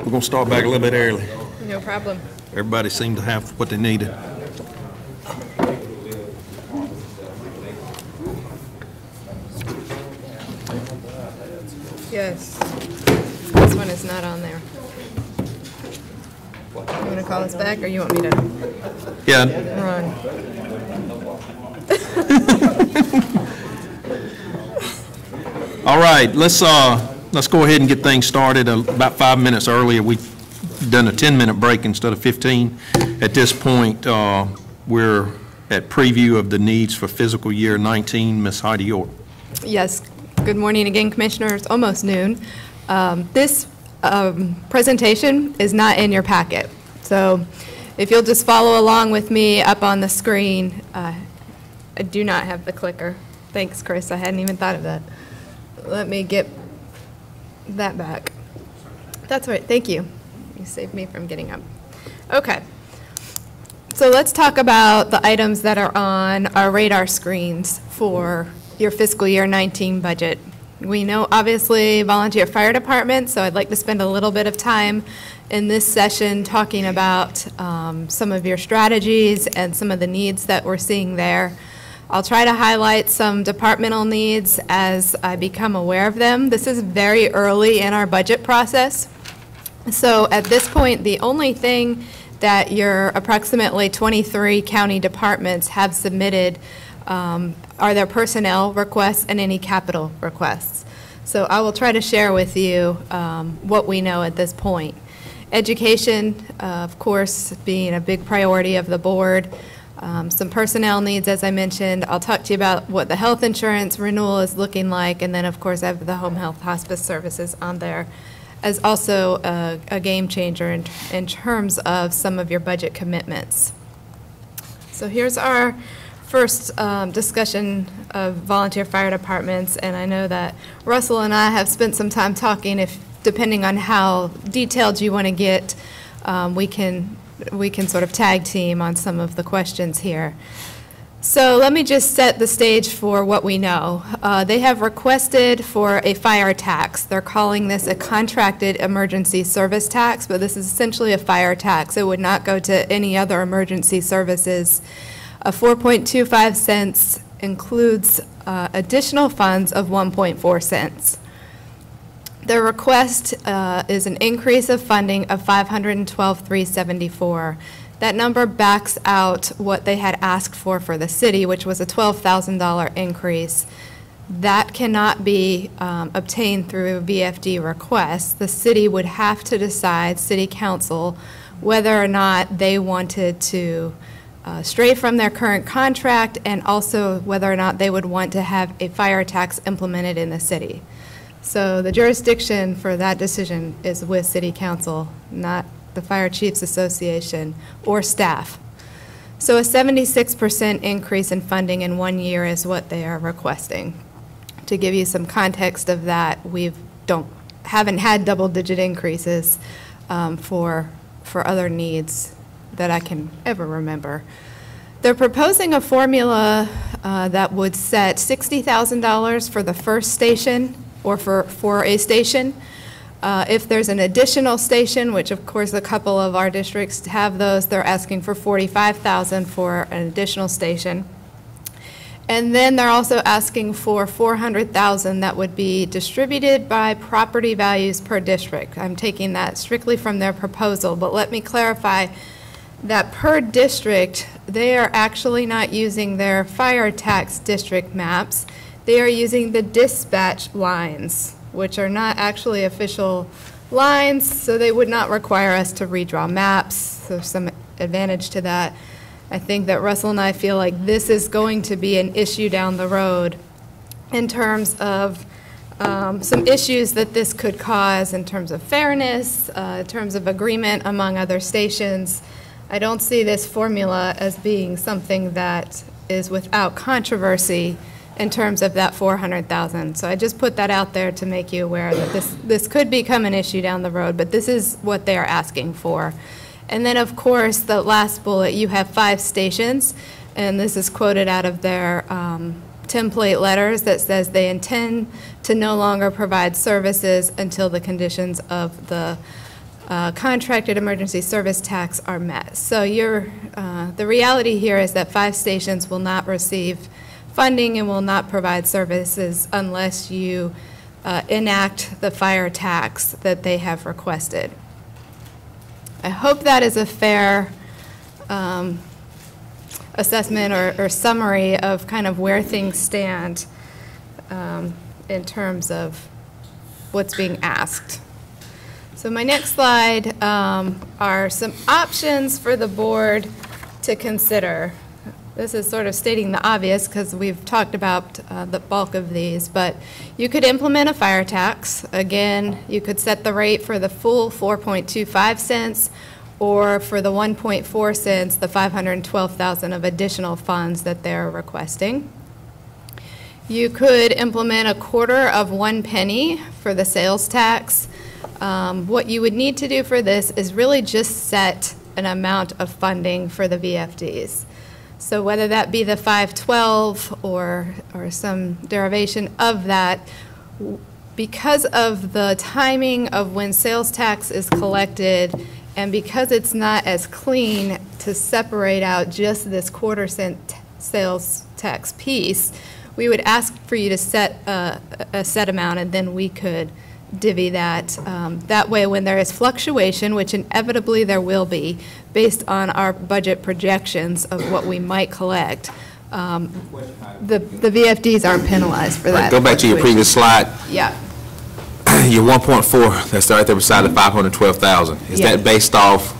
We're going to start back a little bit early. No problem. Everybody seemed to have what they needed. Yes. This one is not on there. You want to call us back, or you want me to Yeah. run? All right, let's go ahead and get things started. About 5 minutes earlier, we've done a 10-minute break instead of 15. At this point, we're at preview of the needs for fiscal year 19. Ms. Heidi York. Yes. Good morning again, Commissioners. Almost noon. This presentation is not in your packet. So if you'll just follow along with me up on the screen. I do not have the clicker. Thanks, Chris. I hadn't even thought of that. Let me get that back. That's right. Thank you. You saved me from getting up. Okay. So let's talk about the items that are on our radar screens for your fiscal year 19 budget. We know, obviously, volunteer fire department, so I'd like to spend a little bit of time in this session talking about some of your strategies and some of the needs that we're seeing there. I'll try to highlight some departmental needs as I become aware of them. This is very early in our budget process. So at this point, the only thing that your approximately 23 county departments have submitted are their personnel requests and any capital requests. So I will try to share with you what we know at this point. Education, of course, being a big priority of the board. Some personnel needs, as I mentioned. I'll talk to you about what the health insurance renewal is looking like, and then, of course, I have the home health hospice services on there as also a game changer in terms of some of your budget commitments. So here's our first discussion of volunteer fire departments, and I know that Russell and I have spent some time talking. If depending on how detailed you want to get, we can sort of tag team on some of the questions here. So let me just set the stage for what we know. They have requested for a fire tax. They're calling this a contracted emergency service tax, but this is essentially a fire tax. It would not go to any other emergency services. 4.25 cents includes additional funds of 1.4 cents. Their request is an increase of funding of $512,374. That number backs out what they had asked for the city, which was a $12,000 increase. That cannot be obtained through VFD requests. The city would have to decide, city council, whether or not they wanted to stray from their current contract, and also whether or not they would want to have a fire tax implemented in the city. So the jurisdiction for that decision is with City Council, not the Fire Chiefs Association or staff. So a 76% increase in funding in 1 year is what they are requesting. To give you some context of that, haven't had double-digit increases for other needs that I can ever remember. They're proposing a formula that would set $60,000 for the first station, or for a station. If there's an additional station, which of course a couple of our districts have those, they're asking for $45,000 for an additional station. And then they're also asking for $400,000 that would be distributed by property values per district. I'm taking that strictly from their proposal, but let me clarify that per district, they are actually not using their fire tax district maps. They are using the dispatch lines, which are not actually official lines, so they would not require us to redraw maps. So some advantage to that. I think that Russell and I feel like this is going to be an issue down the road in terms of some issues that this could cause in terms of fairness, in terms of agreement among other stations. I don't see this formula as being something that is without controversy in terms of that $400,000. So I just put that out there to make you aware that this could become an issue down the road, but this is what they are asking for. And then, of course, the last bullet, you have 5 stations, and this is quoted out of their template letters that says they intend to no longer provide services until the conditions of the contracted emergency service tax are met. So the reality here is that 5 stations will not receive funding and will not provide services unless you enact the fire tax that they have requested. I hope that is a fair assessment or summary of kind of where things stand in terms of what's being asked. So my next slide are some options for the board to consider. This is sort of stating the obvious because we've talked about the bulk of these, but you could implement a fire tax. Again, you could set the rate for the full 4.25 cents or for the 1.4 cents, the $512,000 of additional funds that they're requesting. You could implement a 1/4 of 1 penny for the sales tax. What you would need to do for this is really just set an amount of funding for the VFDs. So whether that be the 512 or some derivation of that, because of the timing of when sales tax is collected and because it's not as clean to separate out just this 1/4 cent sales tax piece, we would ask for you to set a set amount and then we could divvy that. That way, when there is fluctuation, which inevitably there will be, based on our budget projections of what we might collect, the VFDs aren't penalized for that. Go back to your previous slide. Yeah. Your 1.4, that's right there beside the 512,000. Is Yes. that based off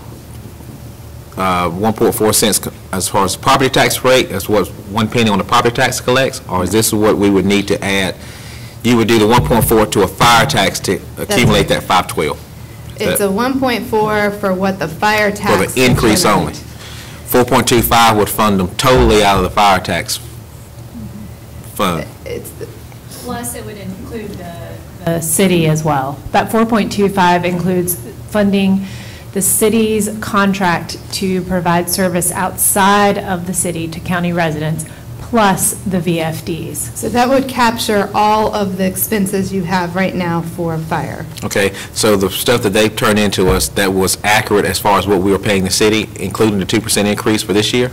1.4 cents as far as property tax rate? That's what 1 penny on the property tax collects? Or is this what we would need to add? You would do the 1.4 to a fire tax to accumulate that 512. It's a 1.4 for what the fire tax. For the increase only. 4.25 would fund them totally out of the fire tax fund. Plus, it would include the city as well. That 4.25 includes funding the city's contract to provide service outside of the city to county residents, plus the VFDs. So that would capture all of the expenses you have right now for fire. Okay, so the stuff that they've turned into us, that was accurate as far as what we were paying the city, including the 2% increase for this year?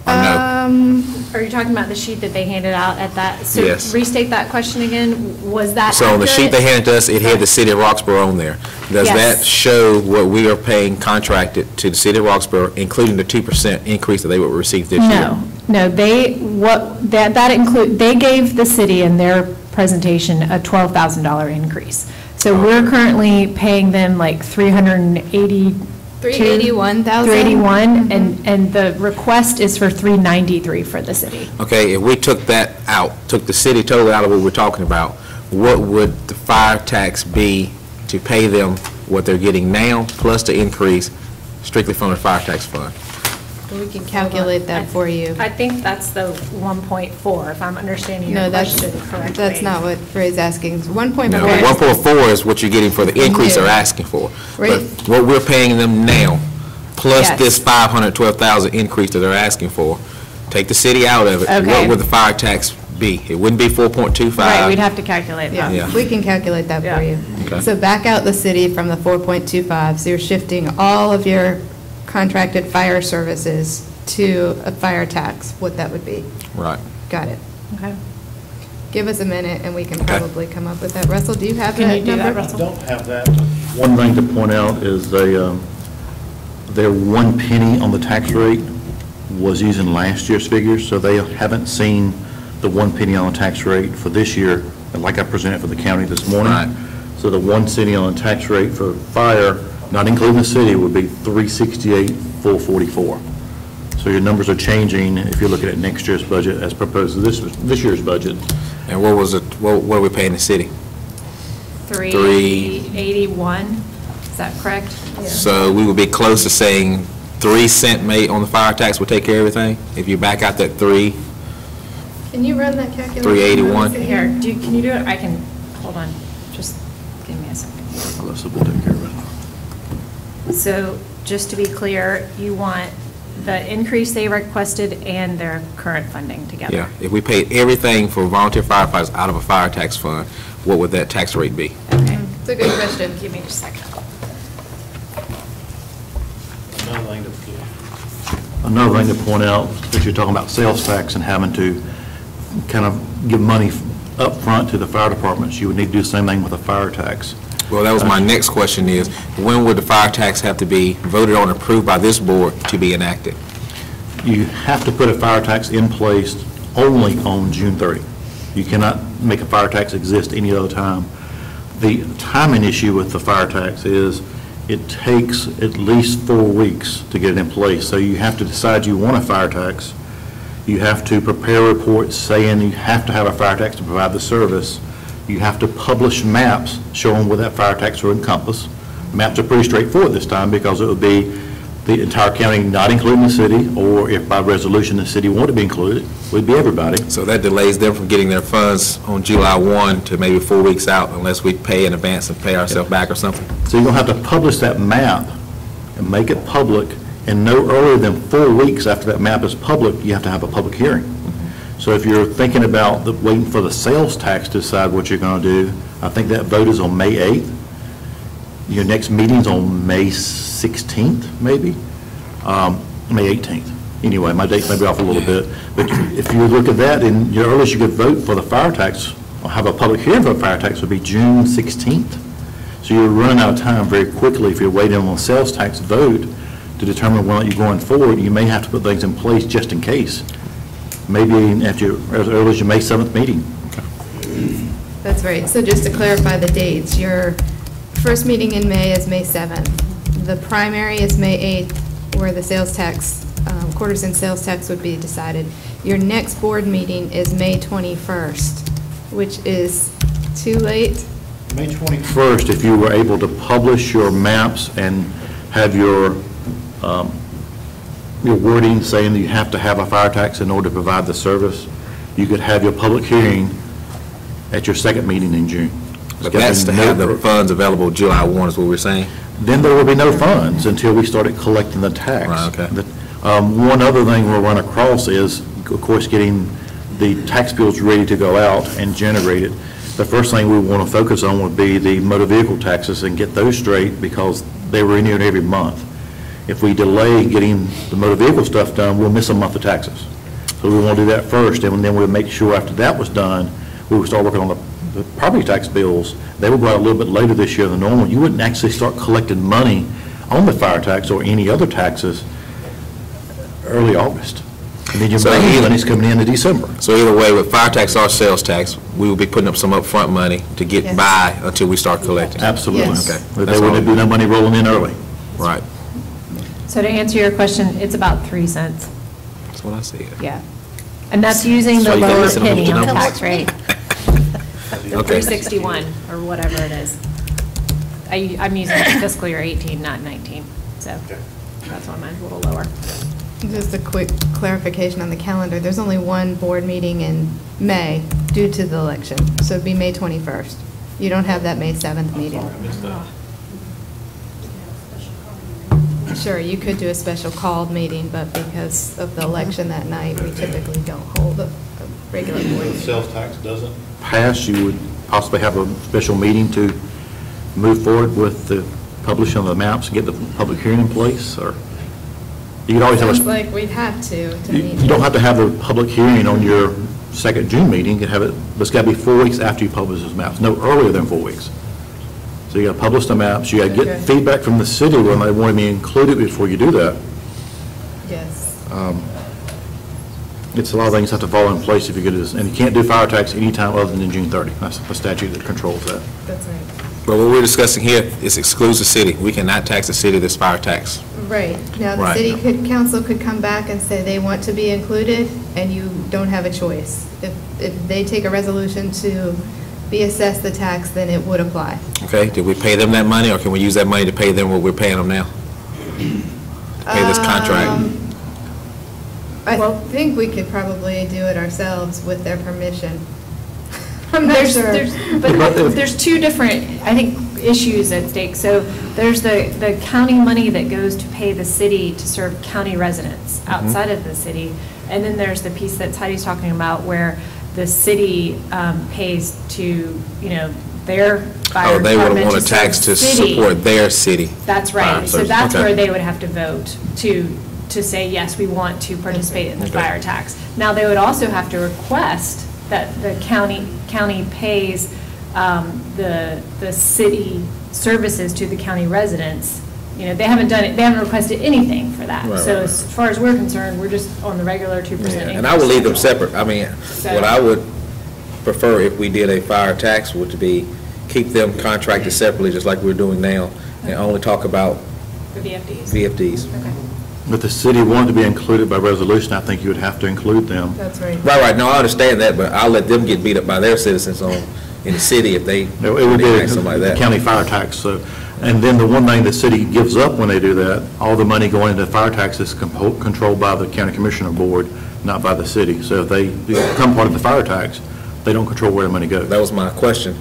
Or no? Are you talking about the sheet that they handed out at that? So Yes. restate that question again. Was that So on the sheet they handed to us, it had the city of Roxborough on there. Does Yes. that show what we are paying contracted to the city of Roxborough, including the 2% increase that they would receive this year? No, that include, they gave the city in their presentation a $12,000 increase. So we're currently paying them like 381,000. 381, and the request is for 393 for the city. Okay, if we took that out, took the city totally out of what we're talking about, what would the fire tax be to pay them what they're getting now, plus the increase strictly from the fire tax fund? We can calculate that for you. I think that's the 1.4, if I'm understanding your No, question correctly. that's not what Ray's asking. 1.4. No, 1.4 is what you're getting for the increase they're asking for. Right. But what we're paying them now, plus Yes. this 512,000 increase that they're asking for, take the city out of it, Okay. what would the fire tax be? It wouldn't be 4.25. Right, we'd have to calculate that. Yeah, Yeah. we can calculate that Yeah. for you. Okay. So back out the city from the 4.25, so you're shifting all of your contracted fire services to a fire tax, what that would be. Right. Got it. Okay. Give us a minute and we can Okay. probably come up with that. Russell, do you have Can that you do that, number? Russell? Don't have that. One thing to point out is their 1 penny on the tax rate was using last year's figures, so they haven't seen the 1 penny on the tax rate for this year, like I presented for the county this morning. Right. So the 1 cent on the tax rate for fire, not including the city, would be 368,444. So your numbers are changing if you're looking at next year's budget as proposed to this year's budget. And what was it, what are we paying the city? 381, is that correct? So we would be close to saying 3 cent made on the fire tax would take care of everything? If you back out that 3, Can you run that calculation? 381. Here, can you do it? I can, hold on, just give me a second. Melissa will take care of it. So, just to be clear, you want the increase they requested and their current funding together? yeah, if we paid everything for volunteer firefighters out of a fire tax fund, what would that tax rate be? Okay, It's a good question. give me just a second. Another thing to point out, that you're talking about sales tax and having to kind of give money up front to the fire departments, you would need to do the same thing with a fire tax. Well, that was my next question is, when would the fire tax have to be voted on and approved by this board to be enacted? You have to put a fire tax in place only on June 30. You cannot make a fire tax exist any other time. The timing issue with the fire tax is it takes at least 4 weeks to get it in place. So you have to decide you want a fire tax. You have to prepare reports saying you have to have a fire tax to provide the service. You have to publish maps showing what that fire tax will encompass. Maps are pretty straightforward this time because it would be the entire county, not including the city, or if by resolution the city wanted to be included, it would be everybody. So that delays them from getting their funds on July 1 to maybe 4 weeks out unless we pay in advance and pay ourselves back or something? So you're going to have to publish that map and make it public, and no earlier than 4 weeks after that map is public, you have to have a public hearing. So if you're thinking about waiting for the sales tax to decide what you're going to do, I think that vote is on May 8th. Your next meeting's on May 16th, maybe, May 18th. Anyway, my dates may be off a little bit. But if you look at that, and your earliest you could vote for the fire tax, or have a public hearing for the fire tax, would be June 16th. So you're running out of time very quickly if you're waiting on the sales tax vote to determine whether you're going forward. You may have to put things in place just in case. Maybe as early as your May 7th meeting. That's right. So just to clarify the dates, your first meeting in May is May 7th. The primary is May 8th, where the sales tax, quarters and sales tax would be decided. Your next board meeting is May 21st, which is too late. May 21st, if you were able to publish your maps and have your wording saying that you have to have a fire tax in order to provide the service, you could have your public hearing at your second meeting in June. But that's to have the funds available July 1 is what we're saying? Then there will be no funds until we started collecting the tax. Right, okay. One other thing we'll run across is, of course, getting the tax bills ready to go out and generated. The first thing we want to focus on would be the motor vehicle taxes and get those straight because they renew every month. If we delay getting the motor vehicle stuff done, we'll miss a month of taxes. So we want to do that first, and then we'll make sure after that was done, we would start working on the property tax bills. They will go out a little bit later this year than normal. You wouldn't actually start collecting money on the fire tax or any other taxes early August. And then your main money's coming in December. So either way, with fire tax or sales tax, we will be putting up some upfront money to get Yes. by until we start collecting. Absolutely. Yes. Okay. But That's there all. wouldn't be no money rolling in early. Right. So to answer your question, it's about 3 cents. That's what I said. Yeah. And that's using So the you gotta lower listen to penny the on the numbers. tax rate. The Okay. 361 or whatever it is. I'm using fiscal year 18, not 19, so that's why mine's a little lower. Just a quick clarification on the calendar. There's only one board meeting in May due to the election, so it'd be May 21st. You don't have that May 7th meeting. Sure, you could do a special called meeting, but because of the election that night, we typically don't hold a regular board meeting. Sales tax doesn't pass, you would possibly have a special meeting to move forward with the publishing of the maps and get the public hearing in place, or you could always have Sounds a... like we'd have to meet. You don't have to have a public hearing on your second June meeting. You can have it, but it's got to be 4 weeks after you publish those maps, no earlier than 4 weeks. So you got to publish the maps, you got to get Okay. feedback from the city when they want to be included before you do that. Yes. It's a lot of things have to fall in place if you get this, and you can't do fire tax anytime other than June 30. That's the statute that controls that. That's right. But what we're discussing here is excludes the city. We cannot tax the city this fire tax. Right. Now, the Right. city council could come back and say they want to be included, and you don't have a choice. If they take a resolution to be assessed the tax, then it would apply. Okay, did we pay them that money, or can we use that money to pay them what we're paying them now? To pay this contract? I think we could probably do it ourselves with their permission. I'm not sure. But there's two different, I think, issues at stake. So there's the county money that goes to pay the city to serve county residents outside of the city. And then there's the piece that Heidi's talking about where the city pays to, their fire Oh, they would department want a tax serve to the city. support their city. That's fire right. So service. that's Okay. where they would have to vote to to say, yes, we want to participate in the fire tax. Now, they would also have to request that the county pays the city services to the county residents. You know, they haven't done it, they haven't requested anything for that. Right, So right. as far as we're concerned, we're just on the regular 2% increase. And I would leave them separate. I mean, what I would prefer if we did a fire tax would be keep them contracted separately, just like we're doing now, and only talk about For VFDs. VFDs. Okay. If the city wanted to be included by resolution, I think you would have to include them. That's right. Right, no, I understand that, but I'll let them get beat up by their citizens in the city if they It would be enact something like a that. county fire tax, so, and then the one thing the city gives up when they do that, all the money going into fire tax is controlled by the county commissioner board, not by the city. So if they become part of the fire tax, they don't control where the money goes. That was my question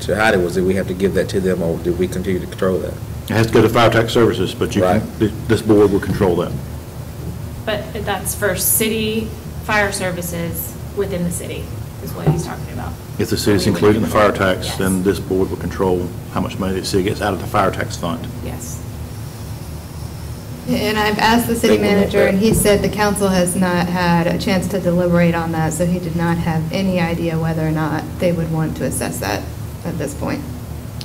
to Heidi, was did we have to give that to them, or did we continue to control that? It has to go to fire tax services, but you can, this board will control that. But that's for city fire services within the city, is what he's talking about. If the city's included in the fire tax, Yes. then this board will control how much money the city gets out of the fire tax fund. Yes. And I've asked the city manager, and he said the council has not had a chance to deliberate on that, so he did not have any idea whether or not they would want to assess that at this point.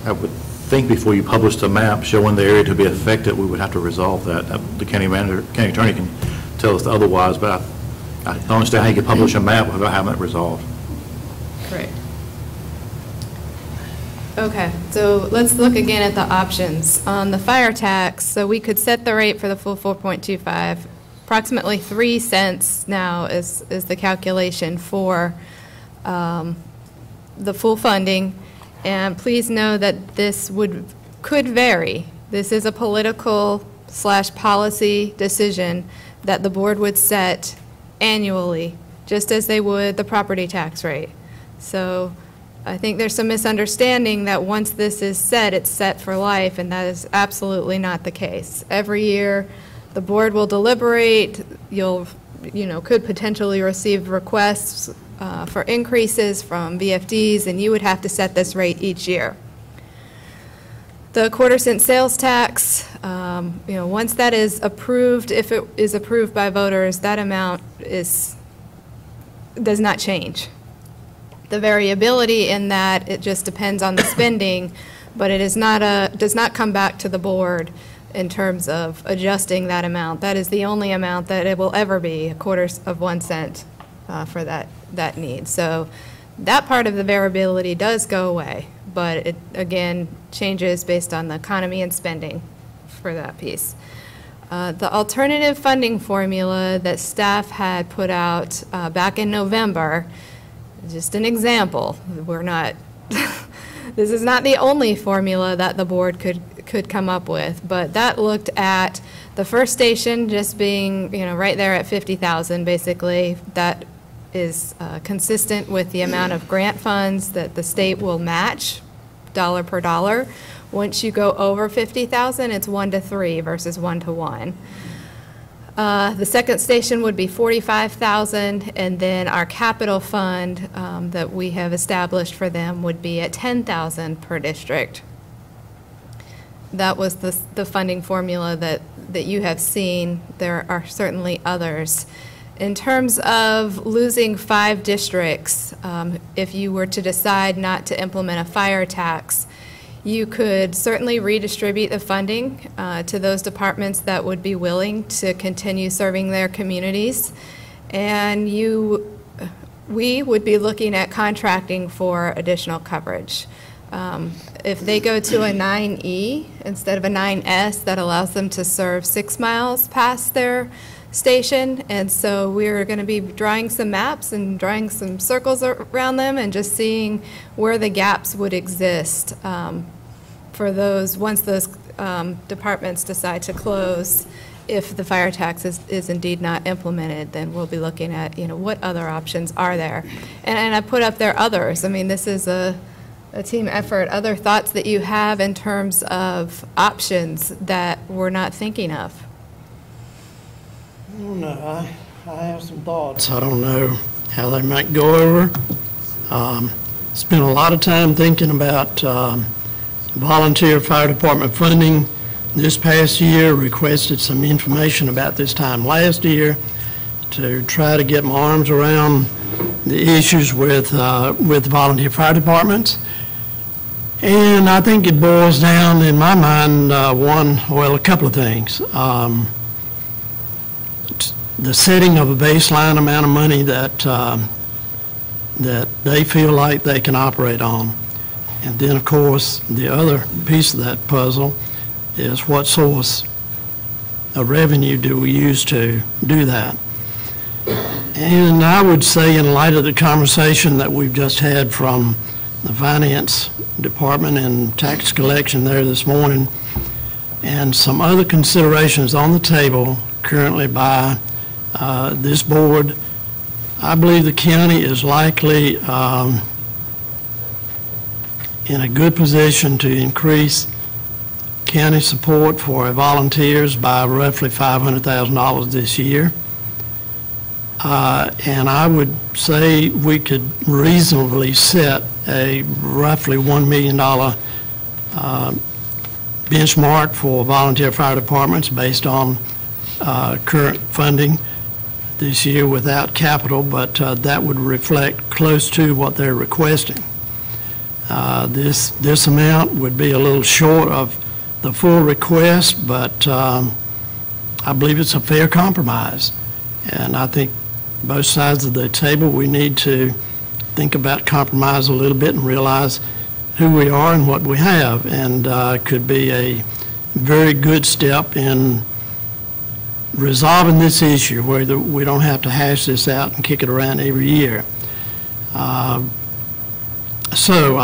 I would think before you published a map showing the area to be affected, we would have to resolve that. The county manager, county attorney can tell us otherwise, but I don't understand how you can publish a map without having it resolved. Correct. Okay, so let's look again at the options. On the fire tax, so we could set the rate for the full 4.25. Approximately 3 cents now is the calculation for the full funding. And please know that this could vary. This is a political/policy decision that the board would set annually, just as they would the property tax rate. So I think there's some misunderstanding that once this is set, it's set for life, and that is absolutely not the case. Every year, the board will deliberate, could potentially receive requests for increases from VFDs, and you would have to set this rate each year. The quarter-cent sales tax, once that is approved, if it is approved by voters, that amount does not change. The variability in that, it just depends on the spending, but it is does not come back to the board in terms of adjusting that amount. That is the only amount that it will ever be, 1/4 cent for that need. So that part of the variability does go away, but it, again, changes based on the economy and spending for that piece. The alternative funding formula that staff had put out back in November, just an example, we're not, this is not the only formula that the board could come up with, but that looked at the first station just being, right there at 50,000, basically. That is consistent with the amount of grant funds that the state will match, dollar per dollar. Once you go over 50,000, it's 1-to-3 versus 1-to-1. The second station would be 45,000, and then our capital fund that we have established for them would be at 10,000 per district. That was the funding formula that you have seen. There are certainly others. In terms of losing 5 districts, if you were to decide not to implement a fire tax, you could certainly redistribute the funding to those departments that would be willing to continue serving their communities. And we would be looking at contracting for additional coverage. If they go to a 9E instead of a 9S, that allows them to serve 6 miles past their station, and so we're going to be drawing some maps and drawing some circles around them and just seeing where the gaps would exist for those, once those departments decide to close. If the fire tax is indeed not implemented, then we'll be looking at, what other options are there. And I put up there others. I mean, this is a team effort. Other thoughts that you have in terms of options that we're not thinking of? I don't know. I have some thoughts. I don't know how they might go over. Spent a lot of time thinking about volunteer fire department funding. this past year, requested some information about this time last year to try to get my arms around the issues with volunteer fire departments. And I think it boils down, in my mind, a couple of things. The setting of a baseline amount of money that they feel like they can operate on. And then, of course, the other piece of that puzzle is what source of revenue do we use to do that. And I would say, in light of the conversation that we've just had from the Finance Department and tax collection there this morning, and some other considerations on the table currently by this board, I believe the county is likely in a good position to increase county support for volunteers by roughly $500,000 this year. And I would say we could reasonably set a roughly $1 million benchmark for volunteer fire departments based on current funding this year without capital, but that would reflect close to what they're requesting. This amount would be a little short of the full request, but I believe it's a fair compromise. And I think both sides of the table, we need to think about compromise a little bit and realize who we are and what we have, and could be a very good step in resolving this issue where we don't have to hash this out and kick it around every year. So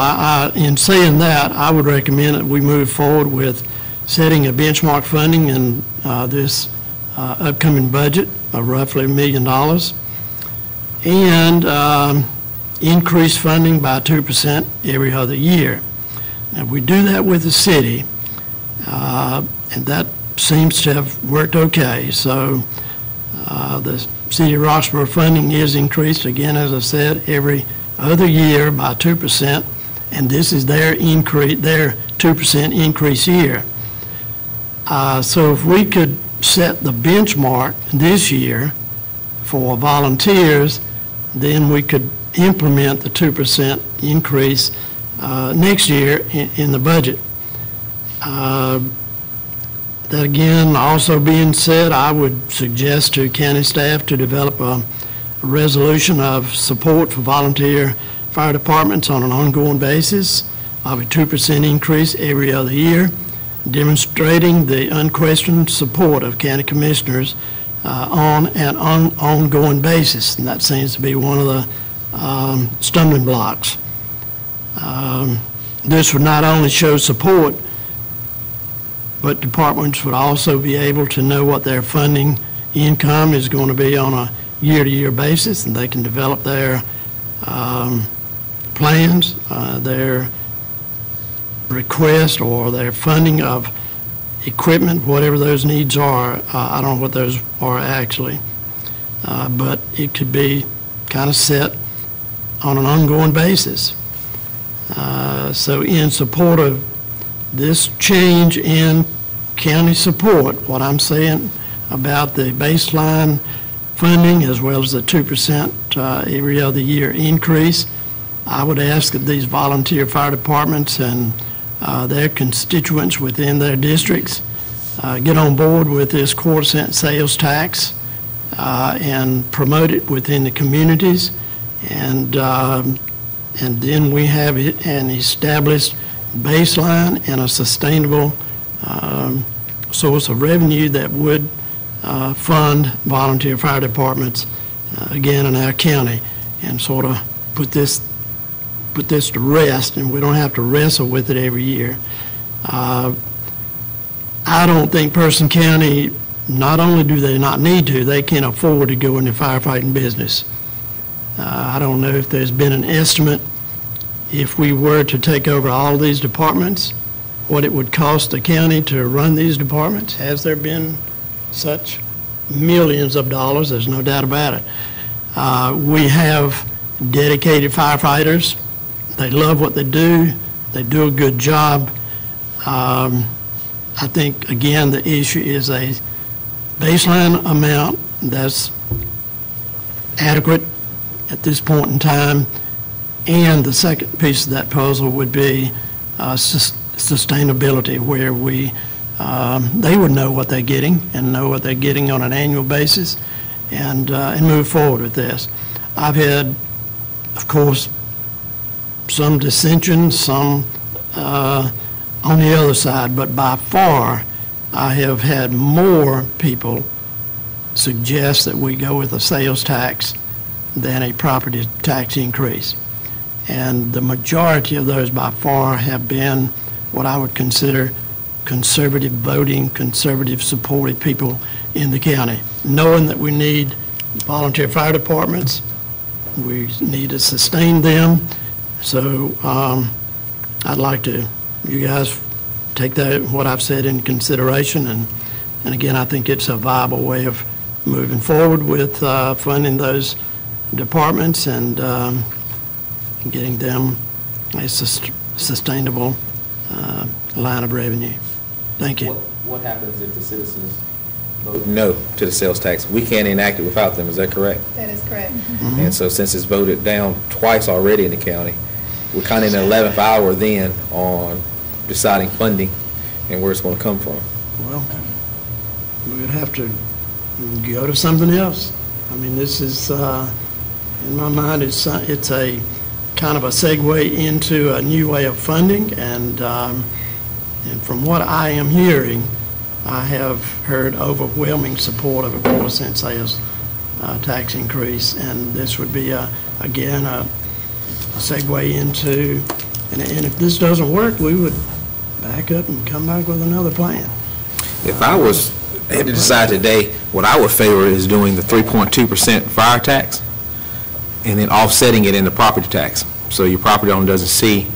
in saying that, I would recommend that we move forward with setting a benchmark funding in this upcoming budget of roughly $1 million and increase funding by 2% every other year. Now, we do that with the city, and that seems to have worked okay. So the City of Roxborough funding is increased, again, as I said, every other year by 2%, and this is their 2% increase year. So if we could set the benchmark this year for volunteers, then we could implement the 2% increase next year in the budget. That again, also being said, I would suggest to county staff to develop a resolution of support for volunteer fire departments on an ongoing basis of a 2% increase every other year, demonstrating the unquestioned support of county commissioners on an ongoing basis. And that seems to be one of the stumbling blocks. This would not only show support, but departments would also be able to know what their funding income is going to be on a year-to-year basis, and they can develop their plans, their request, or their funding of equipment, whatever those needs are. I don't know what those are actually, but it could be kind of set on an ongoing basis. So in support of this change in county support, what I'm saying about the baseline funding as well as the 2% every other year increase, I would ask that these volunteer fire departments and their constituents within their districts get on board with this quarter-cent sales tax and promote it within the communities, and then we have an established baseline and a sustainable source of revenue that would fund volunteer fire departments again in our county, and sort of put this to rest, and we don't have to wrestle with it every year. I don't think Person County, not only do they not need to, they can't afford to go into firefighting business. I don't know if there's been an estimate, if we were to take over all these departments, what it would cost the county to run these departments. Has there been such millions of dollars? There's no doubt about it. We have dedicated firefighters. They love what they do. They do a good job. I think, again, the issue is a baseline amount that's adequate at this point in time, and the second piece of that puzzle would be sustainability, where they would know what they're getting and know what they're getting on an annual basis, and move forward with this. I've had, of course, some dissension, some on the other side, but by far, I have had more people suggest that we go with a sales tax than a property tax increase. And the majority of those by far have been what I would consider conservative voting, conservative supported people in the county, knowing that we need volunteer fire departments, we need to sustain them. So I'd like to, you guys take that, what I've said, in consideration, and again, I think it's a viable way of moving forward with funding those departments and getting them a sustainable line of revenue. Thank you. What happens if the citizens vote no to the sales tax? We can't enact it without them, is that correct? That is correct. And so since it's voted down twice already in the county, we're kind of in the 11th hour then on deciding funding and where it's going to come from. Well, we would have to go to something else. I mean, this is, in my mind, it's a kind of a segue into a new way of funding, and from what I am hearing, I have heard overwhelming support of a 4-cent sales tax increase, and this would be, again, a segue into, and if this doesn't work, we would back up and come back with another plan. If I had to decide today, what I would favor is doing the 3.2% fire tax and then offsetting it in the property tax. So your property owner doesn't see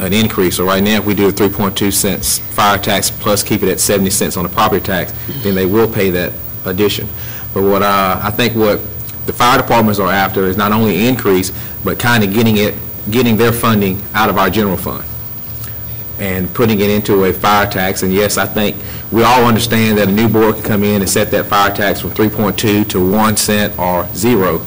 an increase. So right now, if we do a 3.2 cents fire tax plus keep it at 70 cents on the property tax, then they will pay that addition. But what I think what the fire departments are after is not only increase, but kind of getting their funding out of our general fund and putting it into a fire tax. And yes, I think we all understand that a new board can come in and set that fire tax from 3.2 to 1 cent or 0.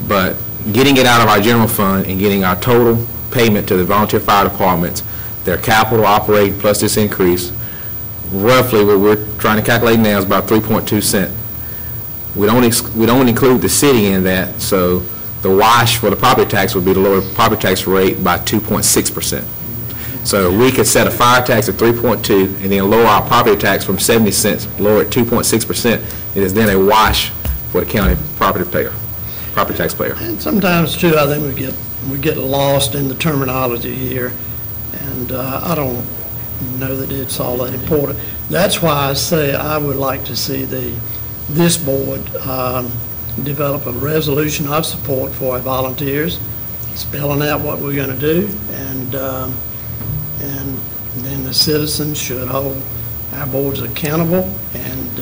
But getting it out of our general fund and getting our total payment to the volunteer fire departments, their capital operating plus this increase, roughly what we're trying to calculate now is about 3.2 cents. We don't include the city in that, so the wash for the property tax would be the lower property tax rate by 2.6%. So we could set a fire tax at 3.2 and then lower our property tax from 70 cents, lower it 2.6%. It is then a wash for the county property taxpayer. And sometimes too, I think we get lost in the terminology here, and I don't know that it's all that important. That's why I say I would like to see this board develop a resolution of support for our volunteers, spelling out what we're going to do, and then the citizens should hold our boards accountable, and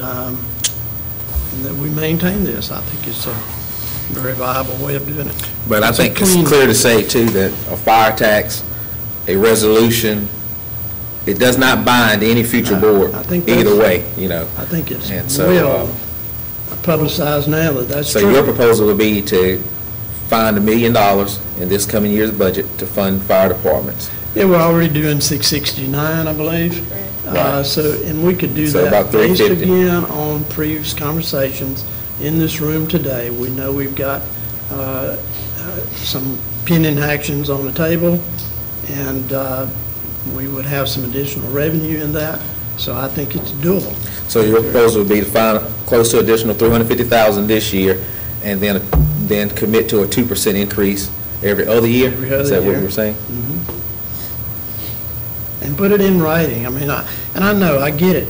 that we maintain this. I think it's a very viable way of doing it. But I think it's clear to say too that a fire tax, a resolution, it does not bind any future board either way, you know. I think it's well publicized now that that's true. So your proposal would be to find $1 million in this coming year's budget to fund fire departments. Yeah, we're already doing 669, I believe. Right. And we could do that about based 350. again on previous conversations in this room today. We know we've got some pending actions on the table, and we would have some additional revenue in that. So I think it's doable. So your proposal would be to find close to additional $350,000 this year, and then commit to a 2% increase every other year? Every other Is that year. what you were saying? Mm-hmm. And put it in writing. I mean, I know, I get it,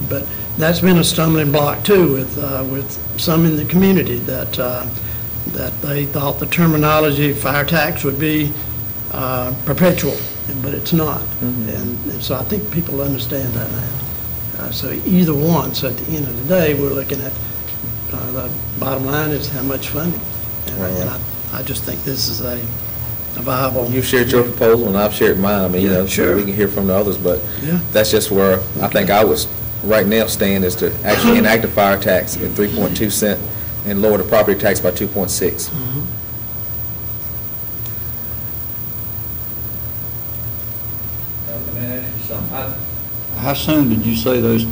but that's been a stumbling block too with some in the community that they thought the terminology fire tax would be perpetual, but it's not. Mm-hmm. And so I think people understand that now. So either one. So at the end of the day, we're looking at the bottom line is how much funding. And I just think this is a a viable. You've shared your proposal, and I've shared mine, I mean, you know, Sure. so we can hear from the others, but Yeah. that's just where I think I was, right now, stand is to actually enact the fire tax at 3.2 cent and lower the property tax by 2.6. How soon did you say those,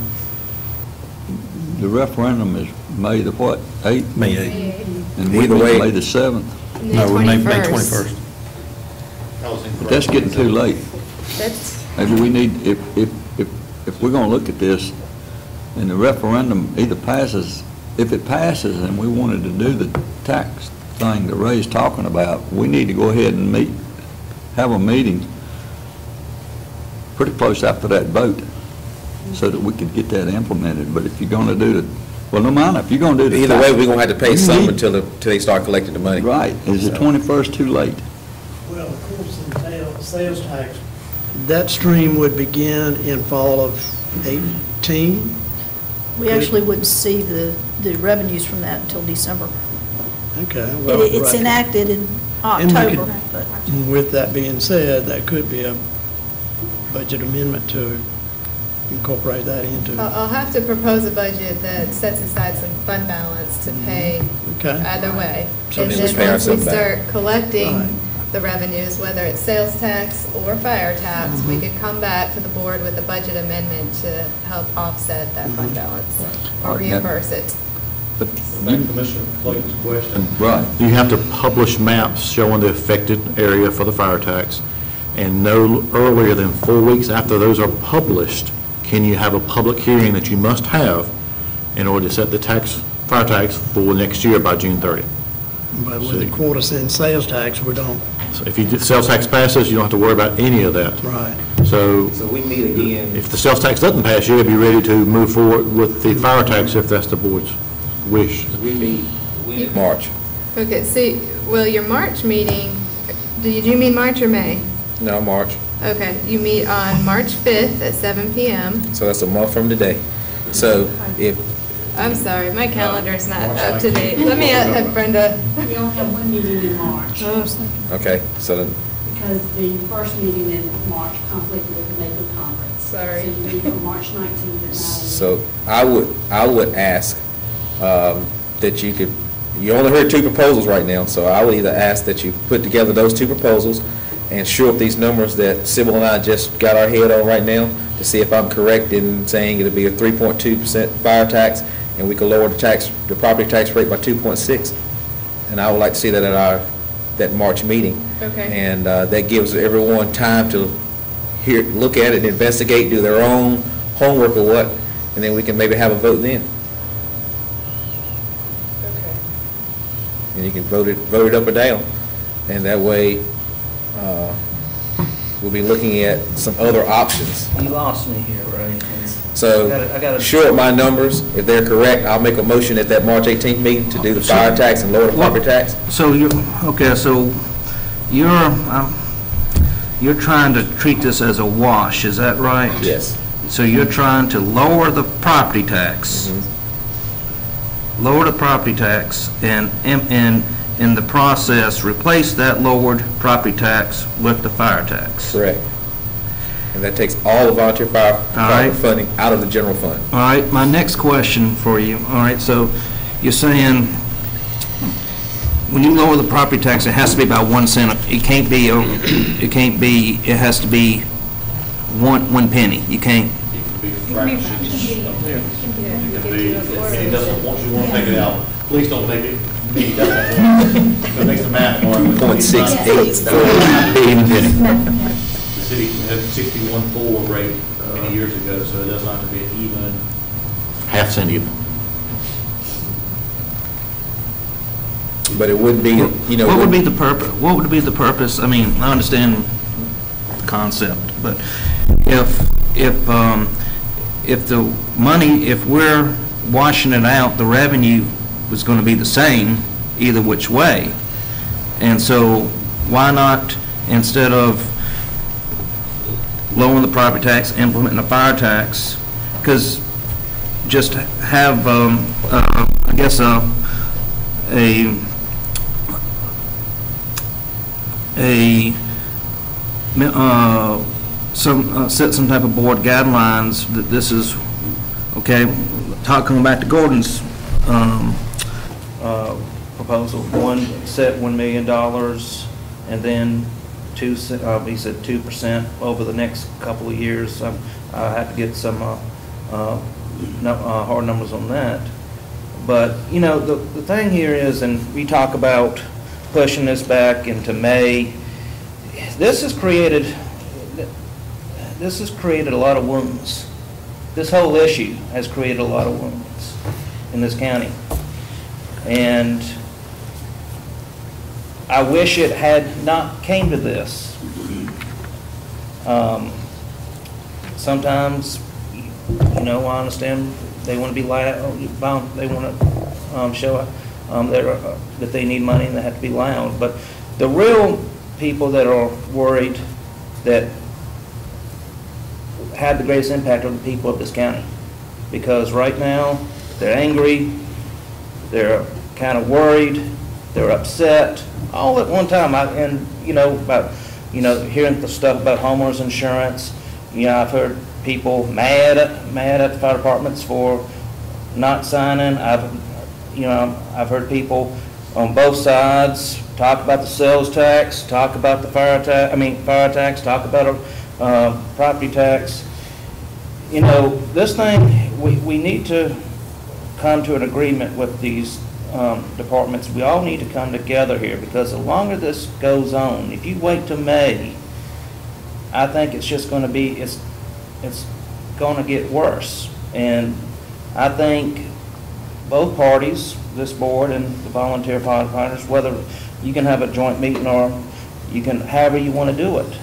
the referendum is May the what, 8th? May 8th. And we Either meet way- May the 7th? No, we May 21st. 21st. But that's getting too late. That's, Maybe we need, if we're gonna look at this, and the referendum either passes, if it passes and we wanted to do the tax thing that Ray's talking about, we need to go ahead and have a meeting pretty close after that vote, so that we could get that implemented. But if you're gonna do the, well, no matter, if you're gonna do the. Either way, we're gonna have to pay You some need- until they start collecting the money. Right, is the 21st too late? Well, of course, the sales tax. That stream would begin in fall of 18? We actually wouldn't see the revenues from that until December. Okay, well, It's right. enacted in And we could- October, but With that being said, that could be a budget amendment to incorporate that into. I'll have to propose a budget that sets aside some fund balance to pay Okay. either way. So And then then just pay once we ourselves back. start Right. collecting the revenues, whether it's sales tax or fire tax, Mm-hmm. we could come back to the board with a budget amendment to help offset that fund Mm-hmm. balance or Right. reimburse it. But Back to Commissioner Clayton's question. Right. You have to publish maps showing the affected area for the fire tax, and no earlier than 4 weeks after those are published, can you have a public hearing that you must have in order to set the fire tax for next year by June 30. But with the quarter cent sales tax, we don't, So if sales tax passes, you don't have to worry about any of that. right. So So we meet again. if the sales tax doesn't pass, you'll be ready to move forward with the fire tax if that's the board's wish. We meet in March. Okay, see, well, your March meeting, did you mean March or May? No, March. Okay, you meet on March 5th at 7 PM. So that's a month from today. So if, I'm sorry, my calendar's not up to date. Let me have Brenda. We only have one meeting in March, okay, so then, because the first meeting in March conflicted with the NACO conference. Sorry. So you meet on March 19th at 9 a.m. so I would ask that you could, you only heard two proposals right now, so I would either ask that you put together those two proposals and shore up these numbers that Sybil and I just got our head on right now to see if I'm correct in saying it'll be a 3.2% fire tax, and we could lower the property tax rate by 2.6. And I would like to see that at that March meeting. Okay. And that gives everyone time to look at it, investigate, do their own homework or what, and then we can maybe have a vote then. Okay. And you can vote it up or down. And that way, we'll be looking at some other options. You lost me here, Ray. So, I gotta- shore up my numbers. If they're correct, I'll make a motion at that March 18th meeting to do the fire tax and lower the property tax. So you're trying to treat this as a wash, is that right? Yes. So you're trying to lower the property tax, lower the property tax, and in the process, replace that lowered property tax with the fire tax. Correct. And that takes all the volunteer fire right. funding out of the general fund. All right, my next question for you, all right, so you're saying when you lower the property tax, it has to be by 1 cent, it has to be one penny, you can't, If he doesn't want to take it out, please don't make it, he doesn't want to. It makes the math hard. 0.68. The city had 61.4 rate many years ago, so it doesn't have to be an even. Half cent even. But it would be, you know. what would be the purpose, I mean, I understand the concept, but if the money, if we're washing it out, the revenue was going to be the same either which way. And so why not, instead of lowering the property tax, implementing a fire tax, because just have, I guess, set some type of board guidelines that this is, okay, coming back to Gordon's proposal, set $1 million, and then he said 2% over the next couple of years. I have to get some hard numbers on that. But, you know, the thing here is, and we talk about pushing this back into May, this has created a lot of wounds. This whole issue has created a lot of wounds in this county. And I wish it had not came to this. Sometimes, you know, I understand they want to be loud, they want to show that they need money and they have to be loud. But the real people that are worried that had the greatest impact on the people of this county. Because right now, they're angry, they're kind of worried, they're upset, all at one time. And, you know, about, you know, hearing the stuff about homeowners insurance, you know, I've heard people mad at the fire departments for not signing. I've heard people on both sides talk about the sales tax, talk about the fire tax, talk about property tax. You know, this thing, we need to come to an agreement with these departments. We all need to come together here, because the longer this goes on, if you wait till May, I think it's just going to be, it's going to get worse. And I think both parties, this board and the volunteer firefighters, whether you can have a joint meeting or you can, however you want to do it,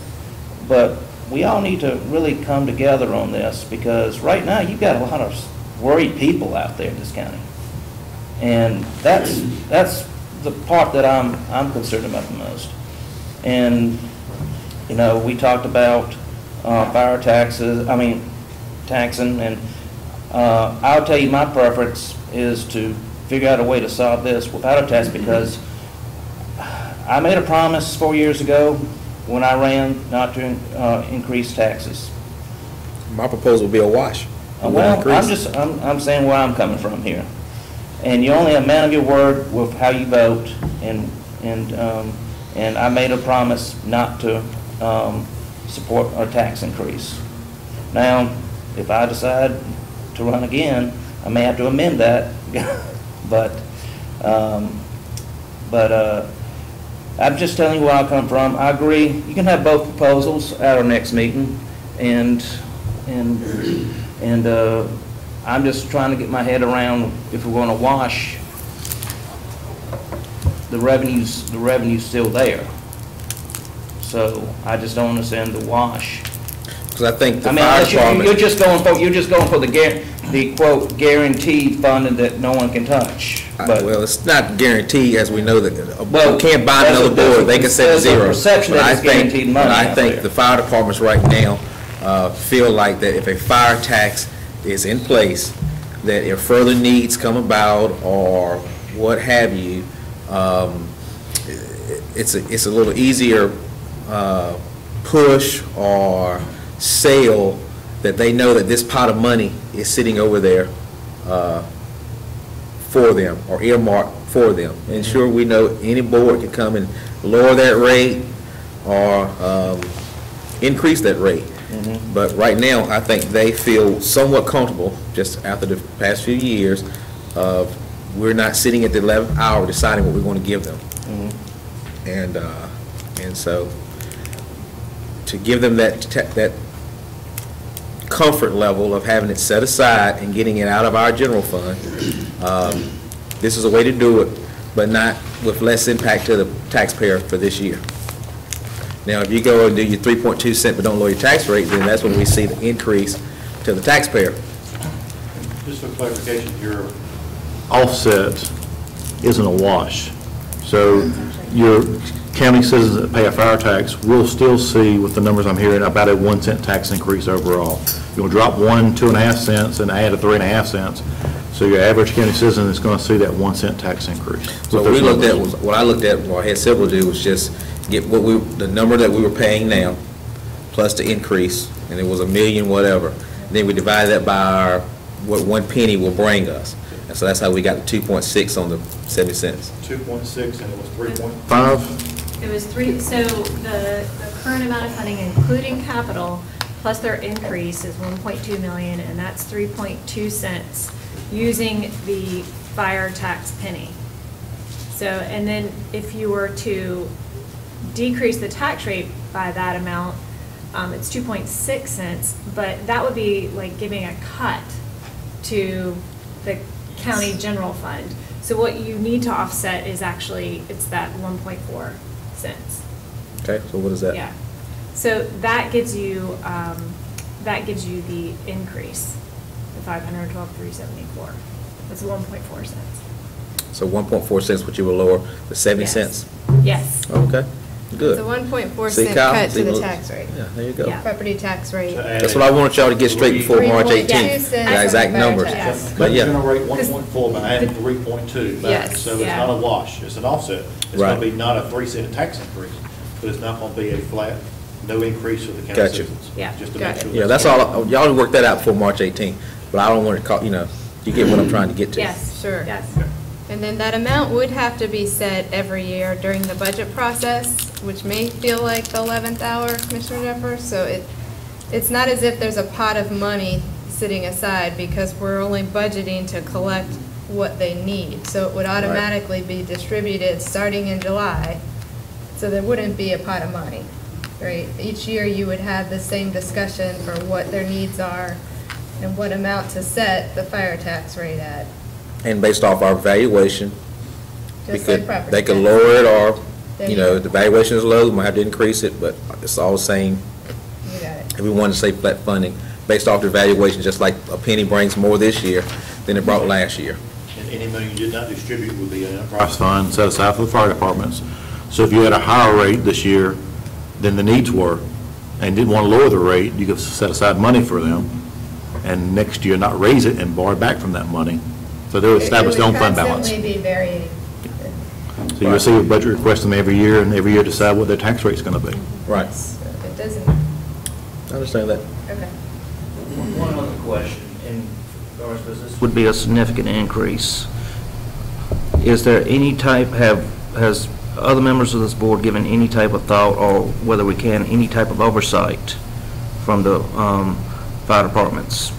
but we all need to really come together on this, because right now you've got a lot of worried people out there in this county. And that's the part that I'm concerned about the most. And, you know, we talked about fire taxes, taxing, and I'll tell you my preference is to figure out a way to solve this without a tax, because I made a promise 4 years ago when I ran not to increase taxes. My proposal would be a wash. Well, I'm saying where I'm coming from here. And you only have a man of your word with how you vote, and I made a promise not to support a tax increase. Now, if I decide to run again, I may have to amend that, but I'm just telling you where I come from. I agree. You can have both proposals at our next meeting, and I'm just trying to get my head around if we're going to wash the revenue's still there. So I just don't understand the wash. Because I think the fire department, you're just going for the quote guaranteed funding that no one can touch. But well, it's not guaranteed, as we know that we can't buy another board. They can set zero. Perception that it's guaranteed money. But I think the fire departments right now feel like that if a fire tax is in place, that if further needs come about or what have you, it's a little easier push or sale, that they know that this pot of money is sitting over there for them, or earmarked for them. And sure, we know any board can come and lower that rate or increase that rate. But right now, I think they feel somewhat comfortable, just after the past few years, of we're not sitting at the 11th hour deciding what we're going to give them. And so to give them that comfort level of having it set aside and getting it out of our general fund, this is a way to do it, but not with less impact to the taxpayer for this year. Now, if you go and do your 3.2 cent but don't lower your tax rate, then that's when we see the increase to the taxpayer. Just for clarification, your offset isn't a wash. So your county citizens that pay a fire tax will still see, with the numbers I'm hearing, about a 1 cent tax increase overall. You'll drop 1 2.5 cents and add a 3.5 cents. So your average county citizen is going to see that 1 cent tax increase. So what I looked at, what I had several do was just get the number that we were paying now, plus the increase, and it was $1 million whatever. Then we divide that by what 1 penny will bring us. And so that's how we got the 2.6 on the 70 cents. 2.6 and it was 3.5? It was so the current amount of funding, including capital, plus their increase is 1.2 million, and that's 3.2 cents using the fire tax penny. So, and then if you were to decrease the tax rate by that amount, it's 2.6 cents, but that would be like giving a cut to the county general fund. So what you need to offset is actually, it's that 1.4 cents. Okay, so what is that? Yeah. So that gives you the increase, the 512,374. That's 1.4 cents. So 1.4 cents, what you will lower, the 70 Yes. cents? Yes. Okay, good. It's a 1.4 See, cent Kyle? cut See, to the look. tax rate. Yeah, there you go. Yeah. Property tax rate. That's what I wanted y'all to get straight before March 3.2 18th. cents The exact on numbers. fire tax. But But yeah. generate 1.4 by adding 3.2 back. Yes. So it's Yeah. not a wash, it's an offset. It's Right. going to be not a 3-cent tax increase, but it's not going to be a flat, no increase for the county Gotcha. citizens. Yeah. Just to Got make it. sure. Yeah, that's all, y'all work that out before March 18th, but I don't want to call, you get what I'm trying to get to. Yes. Sure. Yes. And then that amount would have to be set every year during the budget process, which may feel like the 11th hour, Commissioner Jeffers. So it's not as if there's a pot of money sitting aside, because we're only budgeting to collect what they need. So it would automatically be distributed starting in July, so there wouldn't be a pot of money, right? Each year you would have the same discussion for what their needs are and what amount to set the fire tax rate at. And based off our valuation, Just like property they could tax. lower it, or, There you go. the valuation is low, we might have to increase it, but it's all the same. You got it. If we wanted to say flat funding, based off the valuation, just like a penny brings more this year than it brought last year. And any money you did not distribute would be an enterprise fund set aside for the fire departments. So if you had a higher rate this year than the needs were, and didn't want to lower the rate, you could set aside money for them, and next year not raise it and borrow back from that money. So they would establish their own fund balance. It would constantly be varying. So you'll see a budget request them every year, and every year decide what their tax rate's going to be. Right. So it doesn't, I understand that. okay. One other question, in regards to this would be a significant increase. Is there any type, has other members of this board given any type of thought, or whether we can, any type of oversight from the fire departments?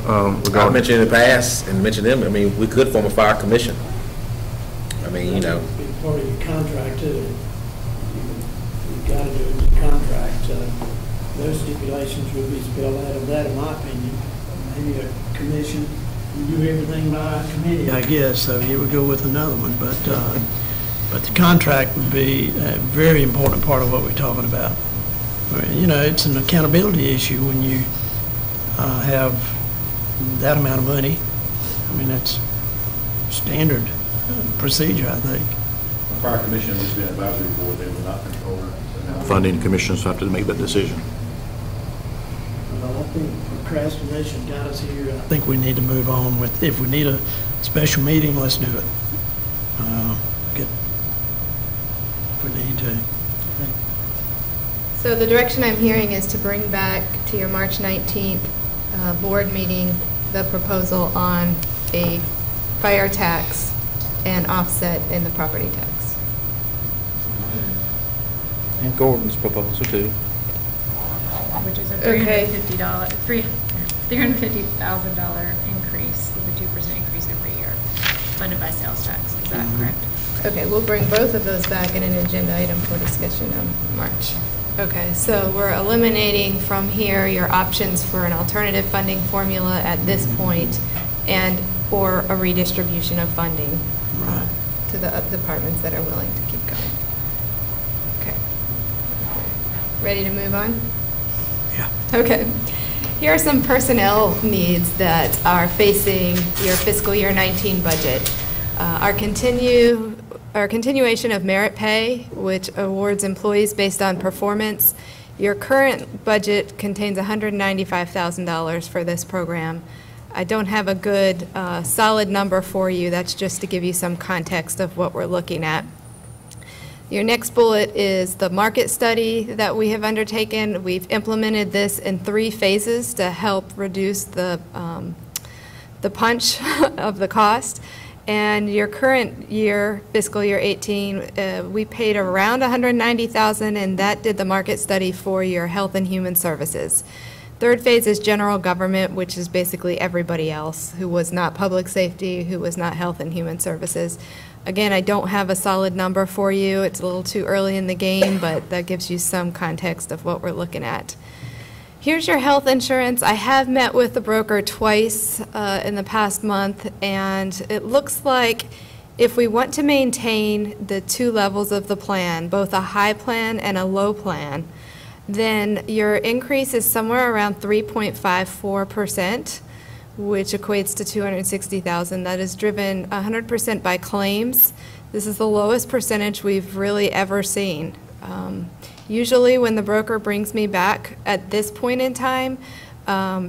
I mentioned in the past, and mentioned them, we could form a fire commission. Be part of your contract too. You've got to do it in your contract. Those stipulations would be spelled out of that, in my opinion. Maybe a commission, you do everything by committee, I guess, so you would go with another one. But the contract would be a very important part of what we're talking about. It's an accountability issue when you have that amount of money. That's standard procedure, I think. A fire commission is an advisory board, they will not control it. Funding commissions have to make that decision. Well, I think procrastination got us here. I think we need to move on with, if we need a special meeting, let's do it. If we need to. So the direction I'm hearing is to bring back to your March 19th board meeting the proposal on a fire tax and offset in the property tax. And Gordon's proposal too. Which is a Okay. $350,000 increase with a 2% increase every year, funded by sales tax. Is that correct? Okay, we'll bring both of those back in an agenda item for discussion in March. Okay, so we're eliminating from here your options for an alternative funding formula at this point, or a redistribution of funding to the departments that are willing to keep going. Okay. Ready to move on? Yeah. Okay. Here are some personnel needs that are facing your fiscal year 19 budget. Our continuation of merit pay, which awards employees based on performance, Your current budget contains $195,000 for this program. I don't have a good, solid number for you. That's just to give you some context of what we're looking at. Your next bullet is the market study that we have undertaken. We've implemented this in 3 phases to help reduce the punch of the cost. And your current year, fiscal year 18, we paid around $190,000, and that did the market study for your health and human services. Third phase is general government, which is basically everybody else who was not public safety, who was not health and human services. Again, I don't have a solid number for you. It's a little too early in the game, but that gives you some context of what we're looking at. Here's your health insurance. I have met with the broker twice in the past month, and it looks like if we want to maintain the 2 levels of the plan, both a high plan and a low plan, then your increase is somewhere around 3.54%, which equates to $260,000. That is driven 100% by claims. This is the lowest percentage we've really ever seen. Usually when the broker brings me back at this point in time,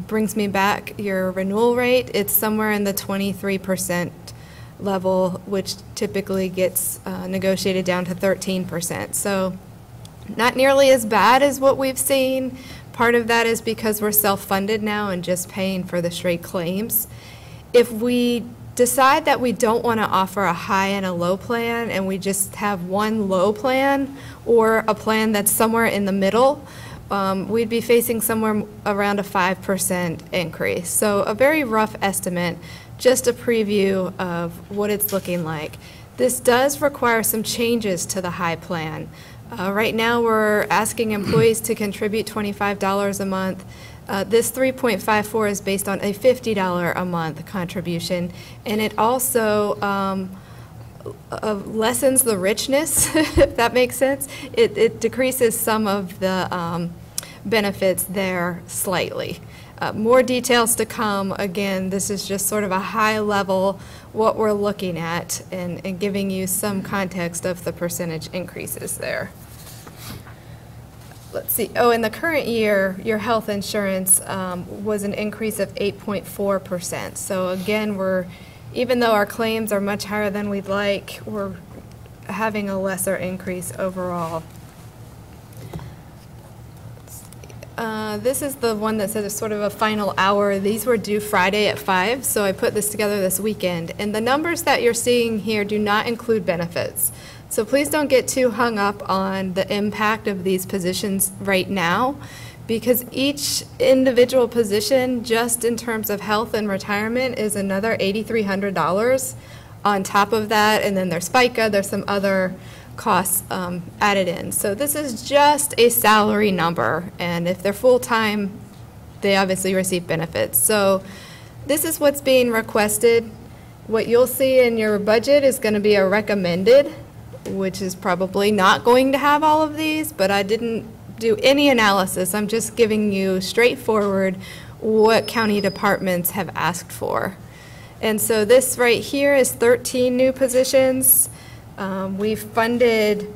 brings me back your renewal rate, it's somewhere in the 23% level, which typically gets negotiated down to 13%. So not nearly as bad as what we've seen. Part of that is because we're self-funded now and just paying for the straight claims. If we decide that we don't want to offer a high and a low plan, and we just have one low plan or a plan that's somewhere in the middle, we'd be facing somewhere around a 5% increase. So a very rough estimate, just a preview of what it's looking like. This does require some changes to the high plan. Right now, we're asking employees to contribute $25 a month. This 3.54 is based on a $50 a month contribution, and it also lessens the richness, if that makes sense. It decreases some of the benefits there slightly. More details to come. Again, this is just sort of a high level what we're looking at and giving you some context of the percentage increases there. Let's see. Oh, in the current year, your health insurance was an increase of 8.4%. So again, even though our claims are much higher than we'd like, we're having a lesser increase overall. This is the one that says it's sort of a final hour. These were due Friday at 5, so I put this together this weekend. And the numbers that you're seeing here do not include benefits. So please don't get too hung up on the impact of these positions right now, because each individual position, just in terms of health and retirement, is another $8,300 on top of that. And then there's FICA, there's some other costs added in. So this is just a salary number, and if they're full-time, they obviously receive benefits. So this is what's being requested. What you'll see in your budget is going to be a recommended, which is probably not going to have all of these, but I didn't do any analysis. I'm just giving you straightforward what county departments have asked for. And so this right here is 13 new positions. We've funded